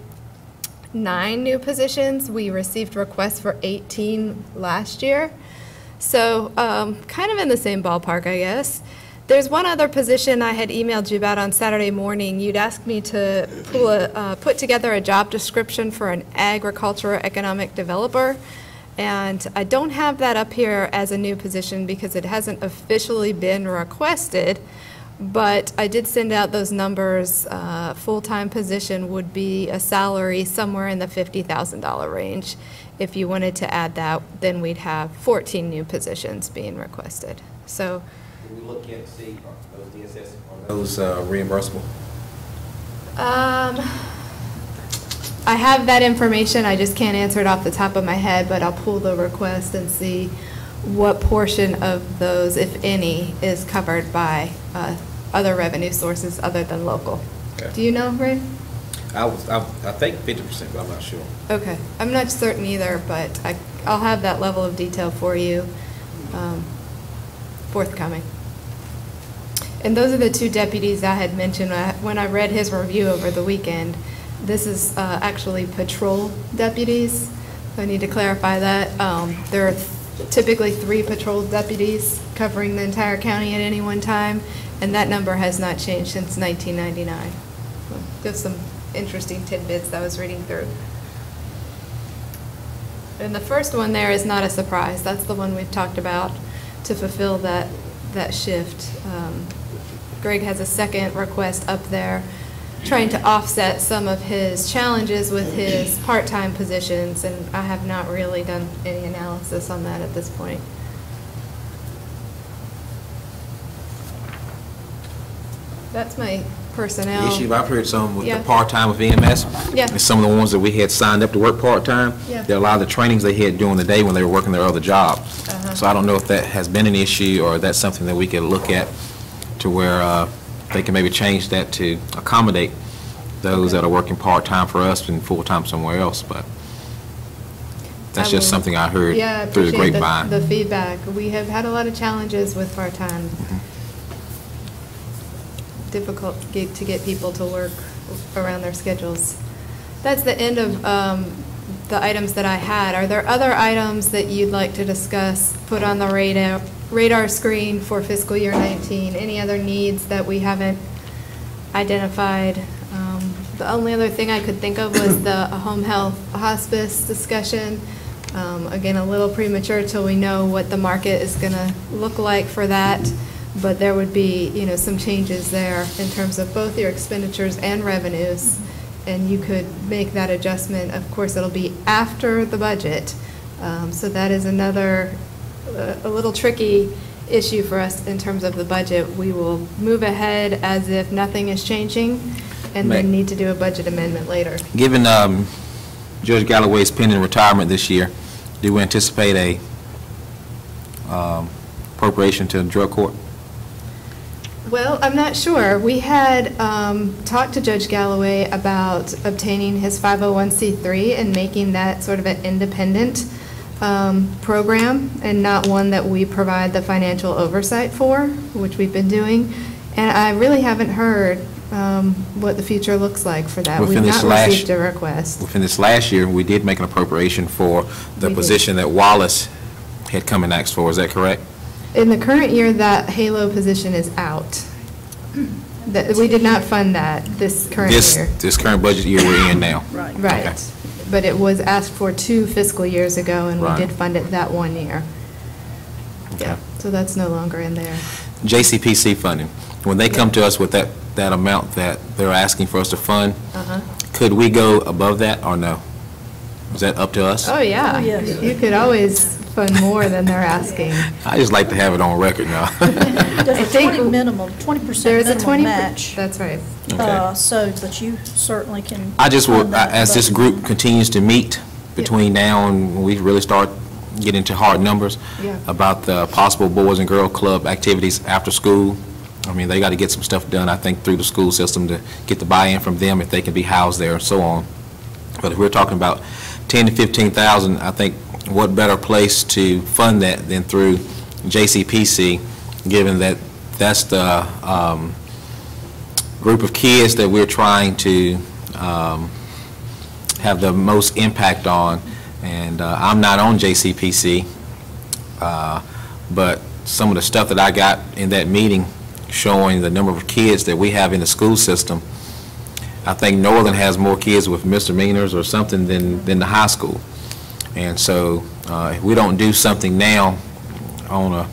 9 new positions. We received requests for 18 last year. So kind of in the same ballpark, I guess. There's one other position I had emailed you about on Saturday morning. You'd asked me to put together a job description for an agricultural economic developer. And I don't have that up here as a new position because it hasn't officially been requested. But I did send out those numbers. Full-time position would be a salary somewhere in the $50,000 range. If you wanted to add that, then we'd have 14 new positions being requested. So. Can we look at see those DSS, are those reimbursable? I have that information. I just can't answer it off the top of my head, but I'll pull the request and see what portion of those, if any, is covered by other revenue sources other than local. Okay. Do you know, Ray? I think 50%, but I'm not sure. Okay. I'm not certain either, but I'll have that level of detail for you forthcoming. And those are the 2 deputies I had mentioned when I read his review over the weekend. This is actually patrol deputies. I need to clarify that. There are typically 3 patrol deputies covering the entire county at any one time, and that number has not changed since 1999. So just some interesting tidbits that I was reading through. And the first one there is not a surprise. That's the one we've talked about to fulfill that shift. Greg has a second request up there, trying to offset some of his challenges with his part-time positions, and I have not really done any analysis on that at this point. That's my personnel. The issue, I've heard some with Yeah. the part-time with EMS. Yeah. And some of the ones that we had signed up to work part-time. Yeah. There are a lot of the trainings they had during the day when they were working their other jobs. Uh-huh. So I don't know if that has been an issue, or that's something that we could look at to where they can maybe change that to accommodate those that are working part-time for us and full-time somewhere else, but that's I just will- something I heard Yeah, I through the appreciate grapevine. the feedback. We have had a lot of challenges with part-time. Difficult to get people to work around their schedules. That's the end of the items that I had. Are there other items that you'd like to discuss, put on the radar screen for fiscal year 19? Any other needs that we haven't identified? The only other thing I could think of was the home health hospice discussion. Again, a little premature till we know what the market is going to look like for that, but there would be, some changes there in terms of both your expenditures and revenues, and you could make that adjustment. Of course, it'll be after the budget, so that is another, a little tricky issue for us in terms of the budget. We will move ahead as if nothing is changing, and then need to do a budget amendment later. Given Judge Galloway's pending retirement this year, do we anticipate a appropriation to the drug court? Well, I'm not sure. We had talked to Judge Galloway about obtaining his 501c3 and making that sort of an independent program and not one that we provide the financial oversight for, which we've been doing. And I really haven't heard what the future looks like for that. We've not received a request. Within this last year, we did make an appropriation for the We did. position that Wallace had come and asked for. Is that correct? In the current year, that HALO position is out. We did not fund that this current year. This current budget year we're in now. Right. Right. Okay. But it was asked for 2 fiscal years ago, and we Right. did fund it that 1 year. Okay. So that's no longer in there. JCPC funding, when they come to us with that amount that they're asking for us to fund, Uh-huh. could we go above that or no? Is that up to us? Oh, yeah. Oh, yes. You could always fund more than they're asking. I just like to have it on record now. There's I a think 20 minimum, 20% There's a minimum 20, match. that's right. So, but you certainly can. I just fund would, that as this above. group continues to meet between now and when we really start getting into hard numbers, Yeah. about the possible Boys and Girl Club activities after school. I mean, they got to get some stuff done, I think, through the school system to get the buy-in from them if they can be housed there and so on. But if we're talking about 10 to 15,000, I think what better place to fund that than through JCPC, given that that's the group of kids that we're trying to have the most impact on. And I'm not on JCPC, but some of the stuff that I got in that meeting showing the number of kids that we have in the school system, I think Northern has more kids with misdemeanors or something than the high school. And so if we don't do something now on a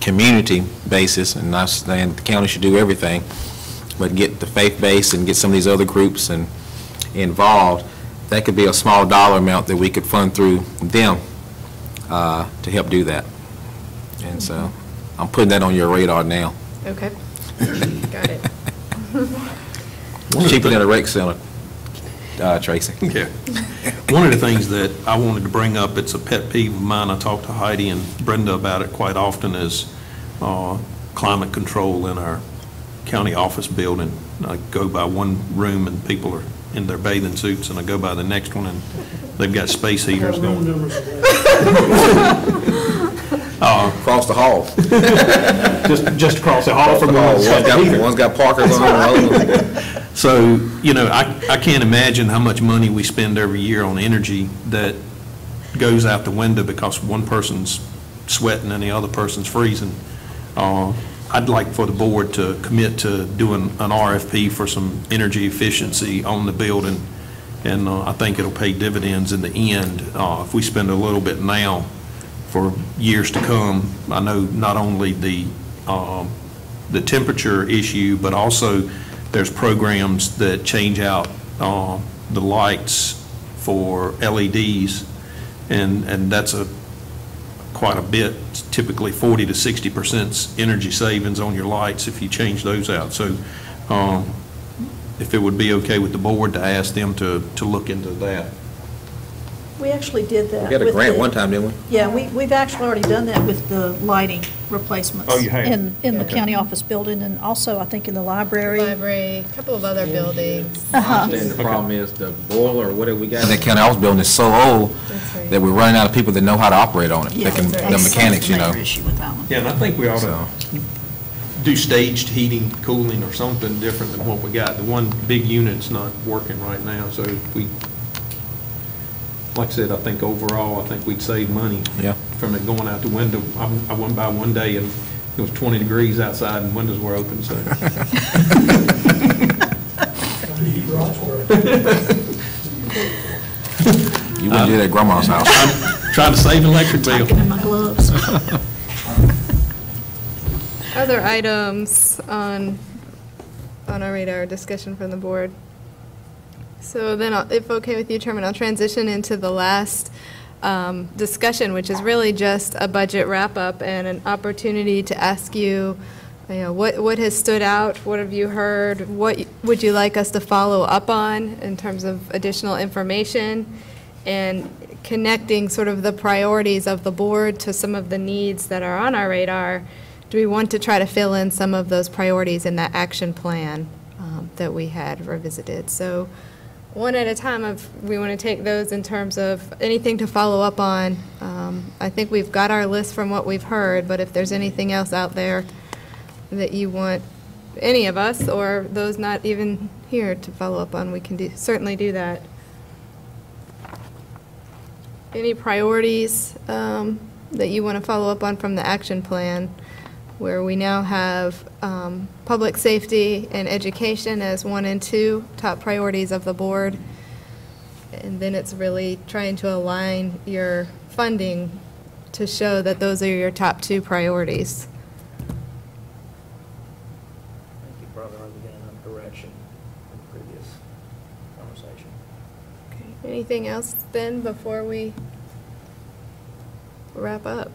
community basis, and not saying the county should do everything, but get the faith base and get some of these other groups involved, that could be a small dollar amount that we could fund through them to help do that. And so I'm putting that on your radar now. Okay. Got it. Cheaper than a rec center, Tracy. Yeah. One of the things that I wanted to bring up, it's a pet peeve of mine, I talk to Heidi and Brenda about it quite often, is climate control in our county office building. I go by one room and people are in their bathing suits, and I go by the next one and they've got space heaters going. Across the hall. Just across the hall from One's got Parker's on. So, I can't imagine how much money we spend every year on energy that goes out the window because one person's sweating and the other person's freezing. I'd like for the board to commit to doing an RFP for some energy efficiency on the building, and I think it'll pay dividends in the end if we spend a little bit now for years to come. I know not only the temperature issue, but also there's programs that change out the lights for LEDs, and that's quite a bit, typically 40 to 60% energy savings on your lights if you change those out. So if it would be okay with the board to ask them to look into that. We actually did that. We got a with grant the- one time, didn't we? Yeah, we've actually already done that with the lighting replacements. Oh, you have? In the county office building, and also, I think, in the library. Library, a couple of other buildings. I understand the problem is the boiler or whatever we got in that county office building is so old That's right. that we're running out of people that know how to operate on it. Yeah, They can, that's the mechanics, you a know. major issue with that one. Yeah, and I think we ought So, to do staged heating, cooling, or something different than what we got. The one big unit's not working right now, so if we, like I said, I think overall, I think we'd save money yeah. from it going out the window. I went by one day and it was 20 degrees outside and windows were open, so. You wouldn't do that at grandma's house. I'm trying to save an electric bill. Talking in my gloves. Other items on our radar, discussion from the board. So then, if okay with you, Chairman, I'll transition into the last discussion, which is really just a budget wrap-up and an opportunity to ask you, what has stood out, what have you heard, what would you like us to follow up on in terms of additional information, and connecting sort of the priorities of the board to some of the needs that are on our radar. Do we want to try to fill in some of those priorities in that action plan that we had revisited? So one at a time, we want to take those in terms of anything to follow up on. I think we've got our list from what we've heard, but if there's anything else out there that you want any of us or those not even here to follow up on, we can certainly do that. Any priorities that you want to follow up on from the action plan, where we now have public safety and education as 1 and 2 top priorities of the board, and then it's really trying to align your funding to show that those are your top 2 priorities. I think you probably already got enough direction in the previous conversation. Okay. Anything else then before we wrap up?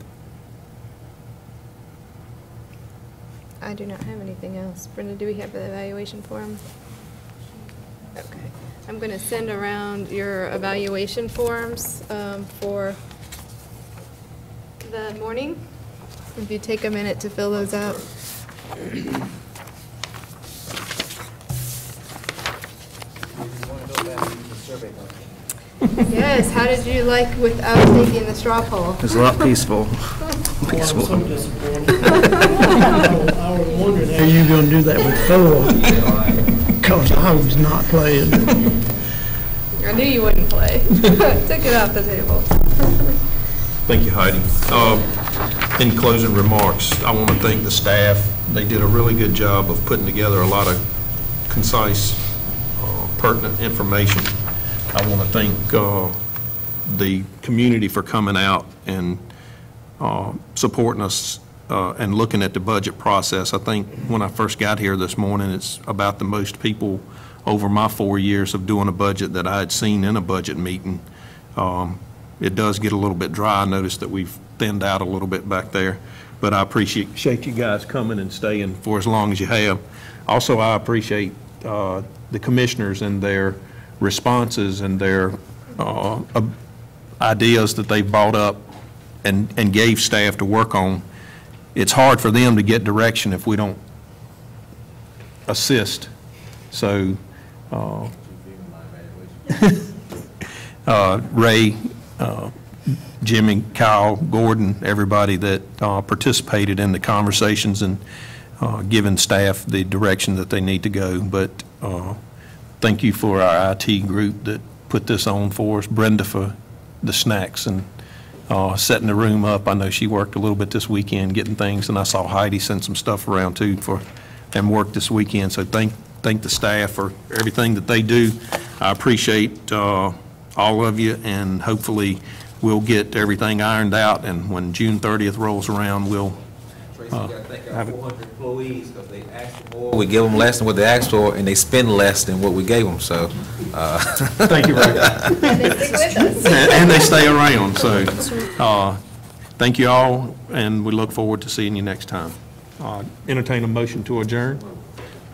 I do not have anything else. Brenda, do we have the evaluation form? Okay. I'm going to send around your evaluation forms for the morning. If you take a minute to fill those out. Yes, how did you like without taking the straw poll? It's a lot peaceful. Peaceful. I was wondering how you going to do that with 4, because I was not playing. I knew you wouldn't play. Took it off the table. Thank you, Heidi. In closing remarks, I want to thank the staff. They did a really good job of putting together a lot of concise, pertinent information. I want to thank the community for coming out and supporting us and looking at the budget process. I think when I first got here this morning, it's about the most people over my 4 years of doing a budget that I had seen in a budget meeting. It does get a little bit dry. I noticed that we've thinned out a little bit back there, but I appreciate you guys coming and staying for as long as you have. Also, I appreciate the commissioners and their responses and their ideas that they brought up and gave staff to work on. It's hard for them to get direction if we don't assist. So Ray, Jimmy, Kyle, Gordon, everybody that participated in the conversations and giving staff the direction that they need to go. But thank you for our IT group that put this on for us. Brenda for the snacks and setting the room up. I know she worked a little bit this weekend getting things, and I saw Heidi send some stuff around too for them work this weekend. So thank the staff for everything that they do. I appreciate all of you, and hopefully we'll get everything ironed out, and when June 30th rolls around, we'll Tracy, you gotta thank our 400 employees, because they asked for more. We give them less than what they asked for, and they spend less than what we gave them, so. Thank you, Ray. And they stay around, so, thank you all, and we look forward to seeing you next time. Entertain a motion to adjourn.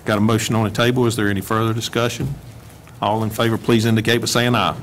Got a motion on the table. Is there any further discussion? All in favor, please indicate by saying aye.